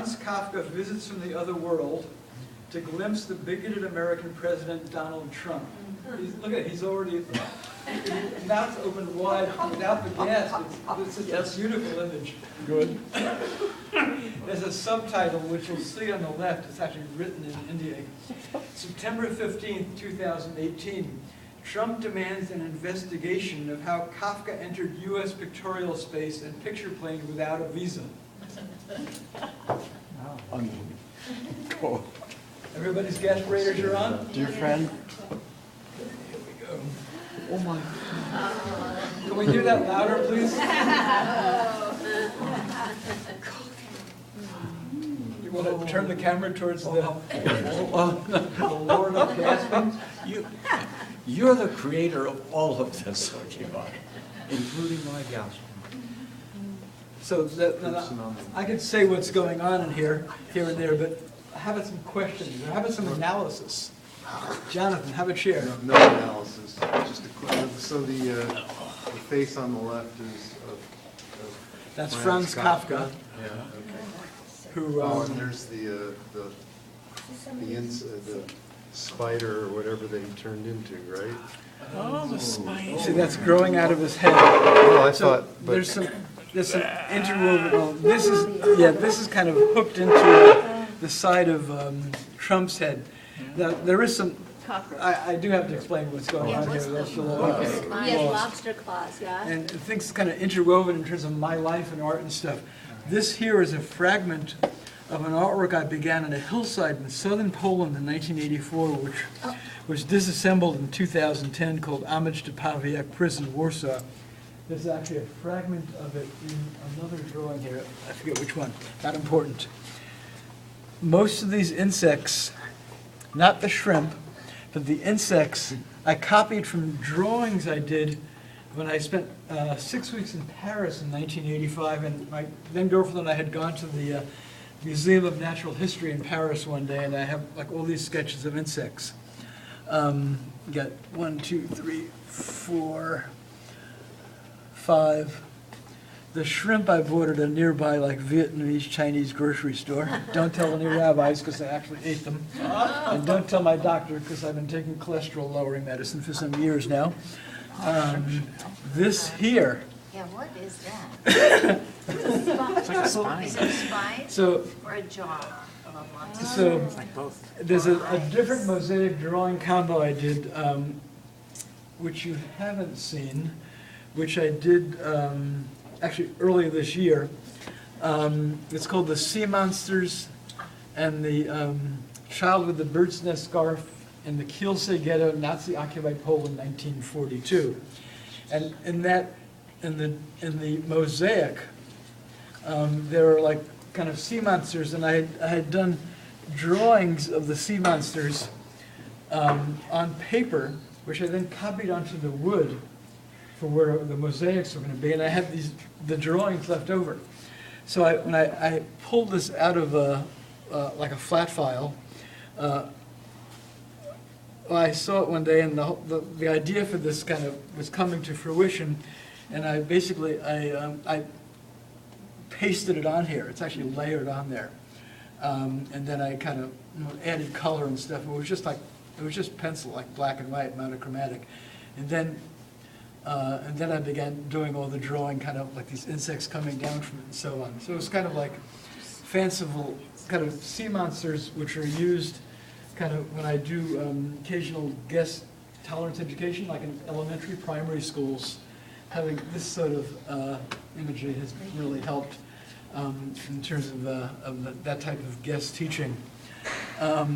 Franz Kafka visits from the other world to glimpse the bigoted American President Donald Trump. Look at it, he's already, his mouth's open wide without the gasp. It's a beautiful image. Good. There's a subtitle, which you'll see on the left. It's actually written in India. September 15th, 2018. Trump demands an investigation of how Kafka entered U.S. pictorial space and picture plane without a visa. Unbelievable. Everybody's gas radars are on? Dear friend. Here we go. Oh my. Can we hear that louder, please? You want to turn the camera towards the Lord of gasping? You're the creator of all of this, including my gas. So I could say what's going on in here and there, but how about some questions? How about some analysis? Jonathan, have a chair. No analysis, just a quick. So the face on the left is of That's Franz Kafka. Yeah. Okay. Who? And there's the spider or whatever that he turned into, right? Oh, the spider. See, that's growing out of his head. Oh, I So thought. But there's some interwoven. This is kind of hooked into the side of Trump's head. Now, there is some. I do have to explain what's going on here. That's a little Yes, lobster claws, yeah. And things kind of interwoven in terms of my life and art and stuff. This here is a fragment of an artwork I began on a hillside in southern Poland in 1984, which was disassembled in 2010, called Homage to Pawiak Prison, Warsaw. There's actually a fragment of it in another drawing here. I forget which one. Not important. Most of these insects, not the shrimp, but the insects, I copied from drawings I did when I spent 6 weeks in Paris in 1985, and my then girlfriend and I had gone to the Museum of Natural History in Paris one day, and I have like all these sketches of insects. Got 1, 2, 3, 4, 5. The shrimp I bought at a nearby like Vietnamese Chinese grocery store. Don't tell any rabbis because I actually ate them. And don't tell my doctor because I've been taking cholesterol lowering medicine for some years now. This here. Yeah, what is that? It's like a spine. Is it a spine So, or a jaw of a monster? so It's like both. there's a different mosaic drawing combo I did, which you haven't seen, which I did actually earlier this year. It's called The Sea Monsters and the Child with the Bird's Nest Scarf in the Kielce Ghetto, Nazi-occupied Poland, 1942. And in the mosaic, there are like kind of sea monsters, and I had done drawings of the sea monsters on paper, which I then copied onto the wood for where the mosaics were going to be, and I had the drawings left over. So when I pulled this out of like a flat file, I saw it one day, and the idea for this kind of was coming to fruition, and I basically I pasted it on here. It's actually layered on there, and then I kind of added color and stuff. It was just pencil, like black and white, monochromatic, and then I began doing all the drawing, kind of like these insects coming down from it and so on. So it was kind of like fanciful kind of sea monsters, which are used kind of when I do occasional guest tolerance education, like in elementary, primary schools. Having this sort of imagery has really helped in terms of that type of guest teaching. Are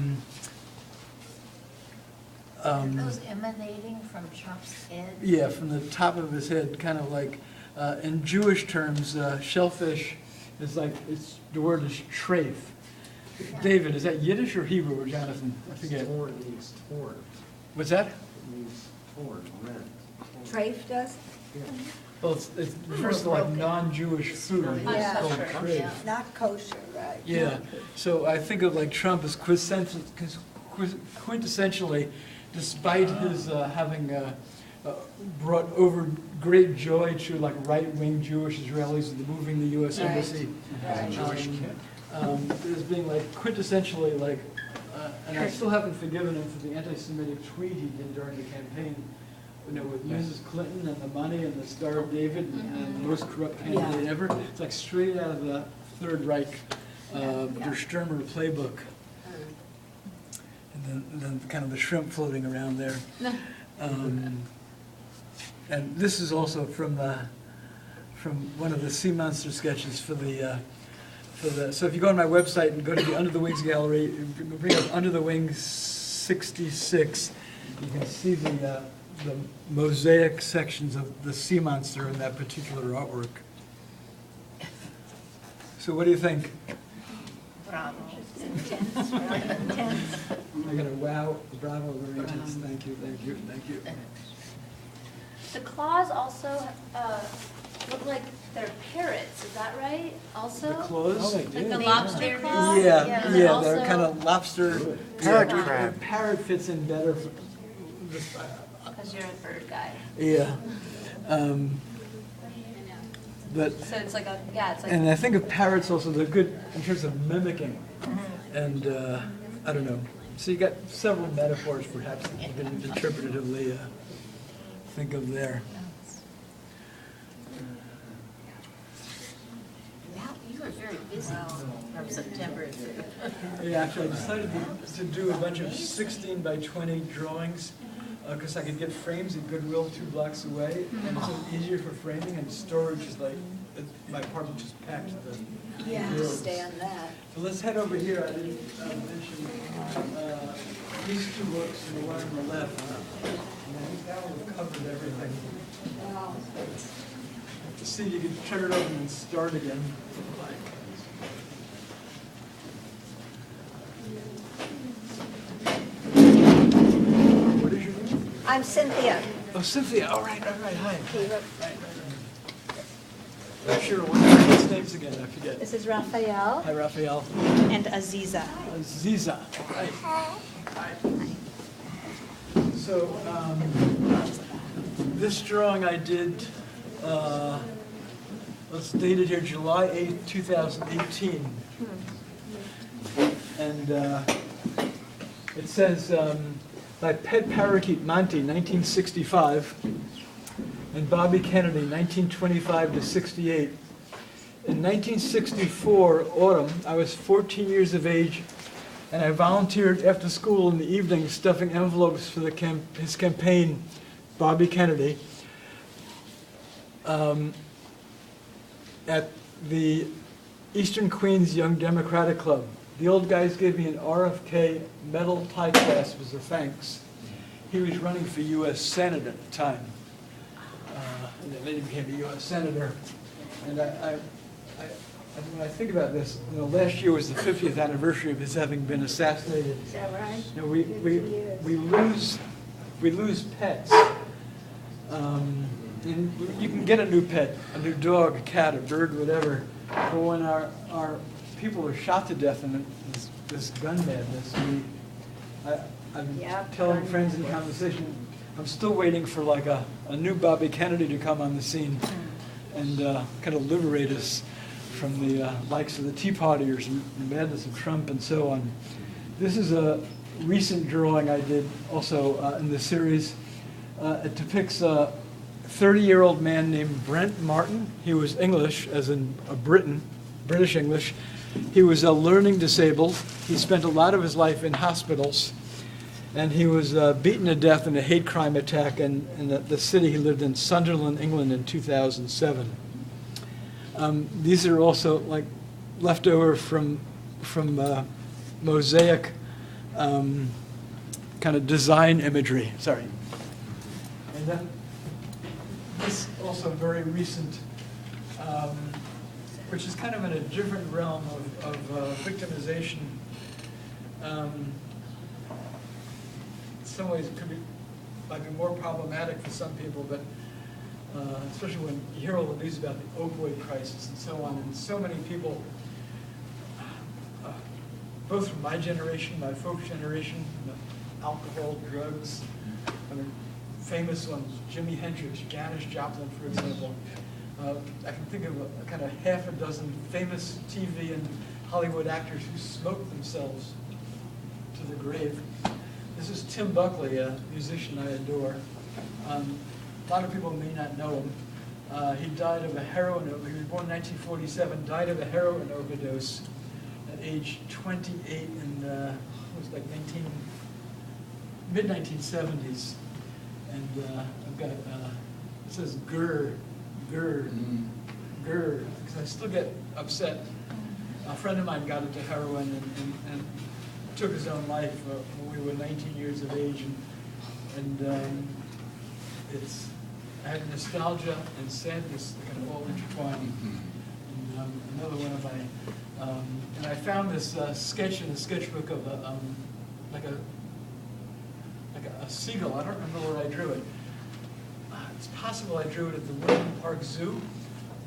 those emanating from Trump's head? Yeah, from the top of his head, kind of like, in Jewish terms, shellfish is like, the word is treif. David, is that Yiddish or Hebrew or Jonathan? I forget. Torn means torn. What's that? It means torn, rent. Trafe does? Well, it refers to like non-Jewish food. Yeah. It's called Kosher, treif. yeah. Not kosher, right? Yeah, so I think of like Trump as quintessentially, despite his having brought over great joy to like right-wing Jewish Israelis moving the U.S. Right. embassy. Right. Jewish as being like quintessentially like, and I still haven't forgiven him for the anti-Semitic tweet he did during the campaign, with Mrs. Clinton and the money and the Star of David and the most corrupt candidate ever. It's like straight out of the Third Reich, Der Stürmer playbook. And then kind of the shrimp floating around there. And this is also from one of the Sea Monster sketches for the. So if you go on my website and go to the Under the Wings gallery, bring up Under the Wings 66, you can see the mosaic sections of the sea monster in that particular artwork. So what do you think? Bravo. Intense, right? Intense. I got a wow, bravo, very intense. Thank you, thank you, thank you. The claws also look like they're parrots, is that right? Also? The claws? Oh, they Like do. the lobster claws? Yeah, And then yeah, also- they're kind of lobster. Parrot yeah, crab. Parrot fits in better. Because you're a bird guy. Yeah. But, So it's like it's like. and I think of parrots also, they're good in terms of mimicking. And, I don't know. So you got several metaphors perhaps that you can interpretatively think of there. Wow, you are very busy from September through. Yeah, actually, I decided to do a bunch of 16 by 20 drawings because I could get frames at Goodwill 2 blocks away, and it's just easier for framing, and storage is like, my apartment just packed to the Yeah, gills. stay on that. So let's head over here. I didn't mention these two books and the one on the left. And I think that one covered everything. See, you can turn it over and start again. What is your name? I'm Cynthia. Oh, Cynthia. All right, hi. Oh, sure, what are your names again? I forget. This is Raphael Hi, Raphael. and Aziza. Ziza. Hi. So, this drawing I did, let's date it here, July 8th, 2018. And it says, by pet parakeet Monty, 1965, and Bobby Kennedy, 1925 to 68. In 1964 autumn, I was 14 years of age, and I volunteered after school in the evening stuffing envelopes for his campaign, Bobby Kennedy, at the Eastern Queens Young Democratic Club. The old guys gave me an RFK medal tie clasp as a thanks. He was running for U.S. Senate at the time. And then he became a U.S. Senator. And when I think about this, last year was the 50th anniversary of his having been assassinated. Is that right? We lose pets. And you can get a new pet, a new dog, a cat, a bird, whatever. But when our people are shot to death in this gun madness, I'm telling gun friends in conversation, I'm still waiting for like a new Bobby Kennedy to come on the scene and kind of liberate us from the likes of the Tea Partiers and the madness of Trump and so on. This is a recent drawing I did also in the series. It depicts a 30-year-old man named Brent Martin. He was English, as in a British English. He was a learning disabled. He spent a lot of his life in hospitals. And he was beaten to death in a hate crime attack in the city he lived in, Sunderland, England, in 2007. These are also like leftover from mosaic kind of design imagery. Sorry. And then this also very recent, which is kind of in a different realm of victimization. In some ways, it might be more problematic for some people, but especially when you hear all the news about the opioid crisis and so on, and so many people, both from my generation, my folks' generation, alcohol, drugs, I mean, famous ones, Jimi Hendrix, Janis Joplin, for example. I can think of a kind of half a dozen famous TV and Hollywood actors who smoked themselves to the grave. This is Tim Buckley, a musician I adore. A lot of people may not know him. He died of a heroin overdose. He was born in 1947, died of a heroin overdose at age 28 in it was like mid-1970s. And I've got, it says Grr, because I still get upset. A friend of mine got into heroin and took his own life when we were 19 years of age. And I have nostalgia and sadness kind of all intertwined. And another one of my, and I found this sketch in the sketchbook of like a seagull. I don't remember where I drew it. It's possible I drew it at the Woodland Park Zoo,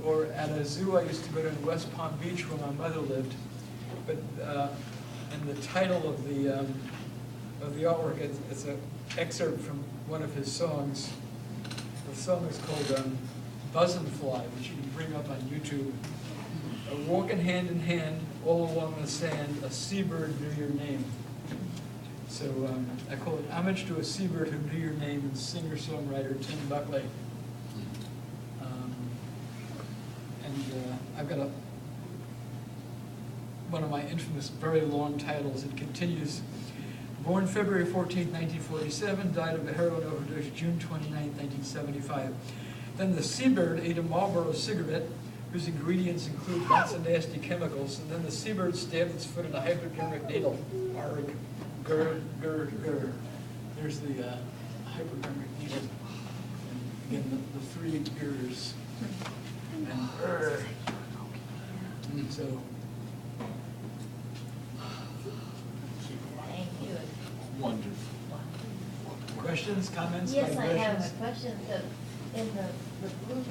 or at a zoo I used to go to in West Palm Beach where my mother lived. But and the title of the artwork, it's an excerpt from one of his songs. The song is called Buzzin' Fly, which you can bring up on YouTube. Walking hand in hand, all along the sand, a seabird knew your name. So I call it Homage to a Seabird Who Knew Your Name, and singer-songwriter Tim Buckley. I've got one of my infamous very long titles. It continues. Born February 14, 1947, died of a heroin overdose June 29, 1975. Then the seabird ate a Marlboro cigarette whose ingredients include lots of nasty chemicals, and then the seabird stabbed its foot in a hypodermic needle. Arg, grr, grr, grr. There's the hypodermic needle. And again, the three grrs. And grr. So, Thank you. Wonderful. questions, comments, Yes, I have a migrations? question. In the blue,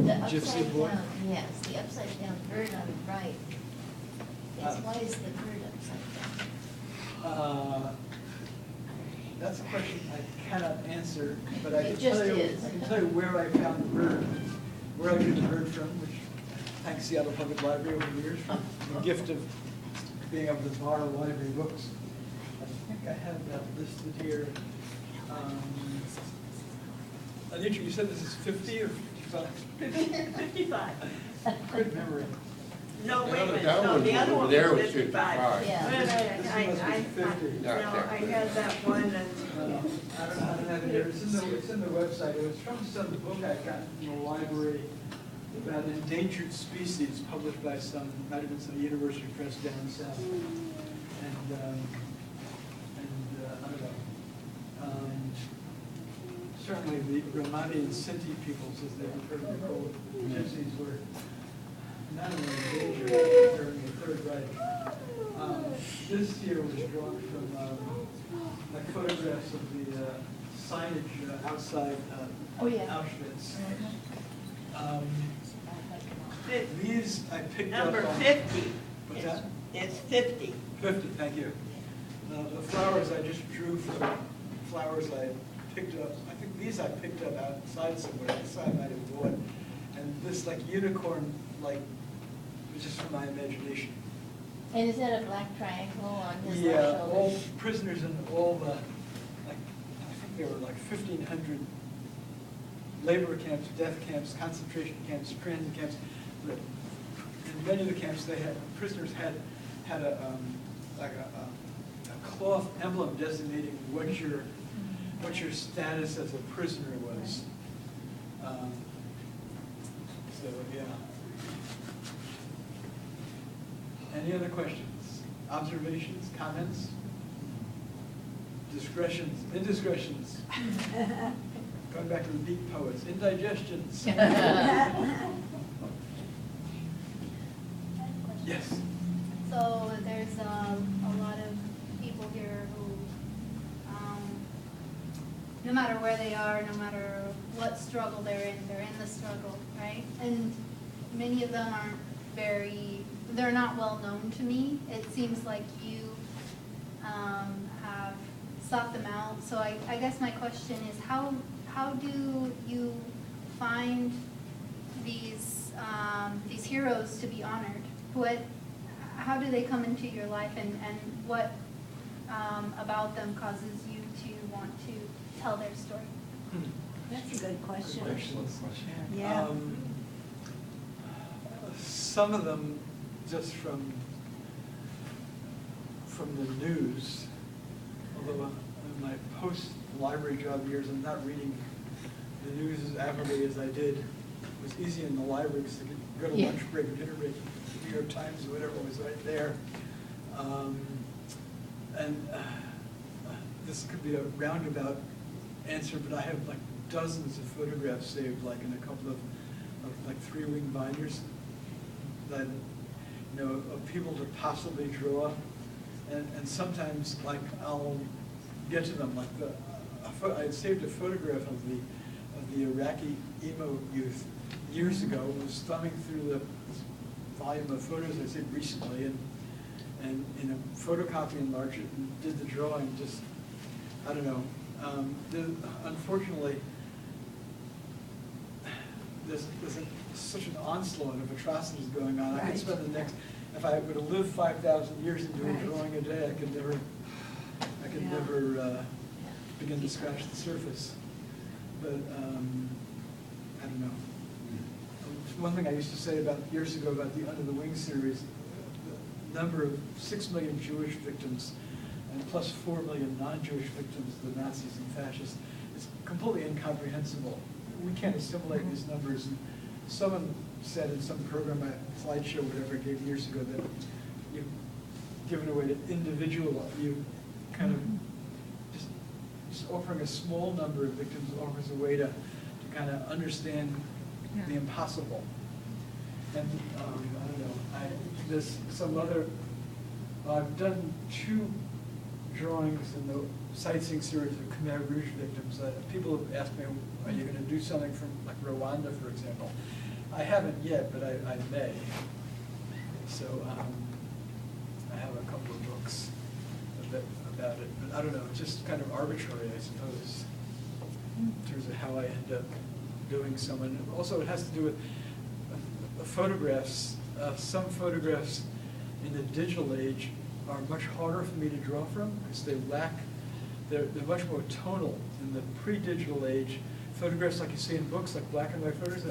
the Gypsy upside boy? down, yes, the upside down bird on the right. Yes, why is the bird upside down? That's a question I cannot answer, but I It can tell just you, is. I can tell you where I found the bird, where I get the bird from, which thanks Seattle Public Library over the years, the gift of being able to borrow library books. I think I have that listed here. Anitra, you said this is 50 or 55? 55. Good memory. No, wait a minute, that no, one the other over one there was was 55. 55. Yeah. Wait a minute, This one must be 50. no, I had that one and, I don't have it here. It's in the website. It was from some book I got from the library about an endangered species published by might have been some university press down south. And I don't know. Certainly the Romani and Sinti peoples, as they were referred to called, gypsies, were not only endangered during the Third Reich. This here was drawn from like photographs of the signage outside Oh, yeah. Auschwitz. These I picked up number on. 50. What's that? It's 50. 50, thank you. The flowers I just drew from flowers I picked up. I think these I picked up outside somewhere. This I might have bought. And this like unicorn, like, was just from my imagination. And is that a black triangle on his left Yeah, shoulder? all prisoners in all the, like, I think there were like 1,500 labor camps, death camps, concentration camps, transit camps. In many of the camps, prisoners had a cloth emblem designating what your status as a prisoner was. So yeah. Any other questions, observations, comments, discretions, indiscretions? Going back to the beat poets, indigestions. Yes. So there's a lot of people here who, no matter where they are, no matter what struggle they're in the struggle, right? And many of them aren't they're not well known to me. It seems like you have sought them out. So I guess my question is, how do you find these heroes to be honored? how do they come into your life, and what about them causes you to want to tell their story? That's a good question. Excellent question. Yeah. Some of them just from the news, although in my post-library job years, I'm not reading the news as avidly as I did. It was easy in the library because I could go to Yeah. lunch break or dinner break, the New York Times or whatever was right there. This could be a roundabout answer, but I have like dozens of photographs saved, like in a couple of like 3-wing binders that, you know, of people to possibly draw. And sometimes, like, I'll get to them, like I saved a photograph of the Iraqi emo youth years ago. I was thumbing through the volume of photos I saved recently, and you know, photocopy enlarged it and did the drawing. Just, I don't know. Unfortunately, there's such an onslaught of atrocities going on. I could Right. spend the next, if I were to live 5,000 years and do a Right. drawing a day, I could never Yeah. begin to scratch the surface. But I don't know. One thing I used to say about years ago about the Under the Wing series, the number of 6 million Jewish victims and plus 4 million non-Jewish victims of the Nazis and fascists is completely incomprehensible. We can't assimilate these numbers. And someone said in some program, a slideshow, whatever I gave years ago, that you've given away to individual, you kind of just offering a small number of victims offers a way to kind of understand the impossible. And I don't know, there's some other, I've done 2 drawings in the sightseeing series of Khmer Rouge victims. People have asked me, are you going to do something from like Rwanda, for example? I haven't yet, but I may. So I have a couple of books about it, but I don't know, it's just kind of arbitrary, I suppose, in terms of how I end up doing someone. Also, it has to do with photographs. Some photographs in the digital age are much harder for me to draw from because they're much more tonal. In the pre-digital age, photographs like you see in books, like black and white photos,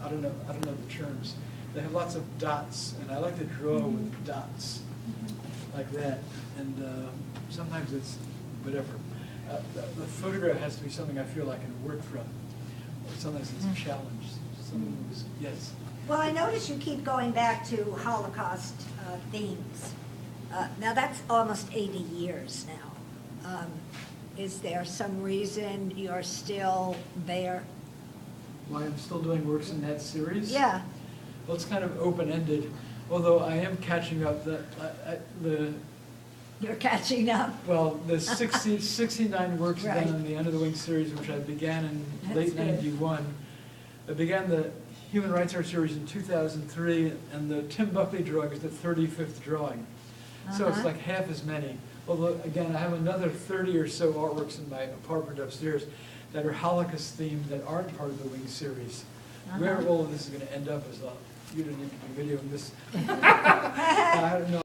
I don't know the terms. They have lots of dots, and I like to draw with dots like that. And sometimes it's whatever. The photograph has to be something I feel I can work from. Sometimes it's a challenge. Sometimes, yes. Well, I notice you keep going back to Holocaust themes. Now, that's almost 80 years now. Is there some reason you're still there? Why I'm still doing works in that series? Yeah. Well, it's kind of open-ended, although I am catching up. You're catching up. Well, the 69 works Right. done in the Under the Wing series, which I began in late That's good. '91. I began the Human Rights Art series in 2003, and the Tim Buckley drawing is the 35th drawing. So it's Uh-huh. like half as many. Although, again, I have another 30 or so artworks in my apartment upstairs that are Holocaust themed that aren't part of the Wing series. Where Uh-huh. all of this is going to end up is, you don't need to be videoing this. I don't know.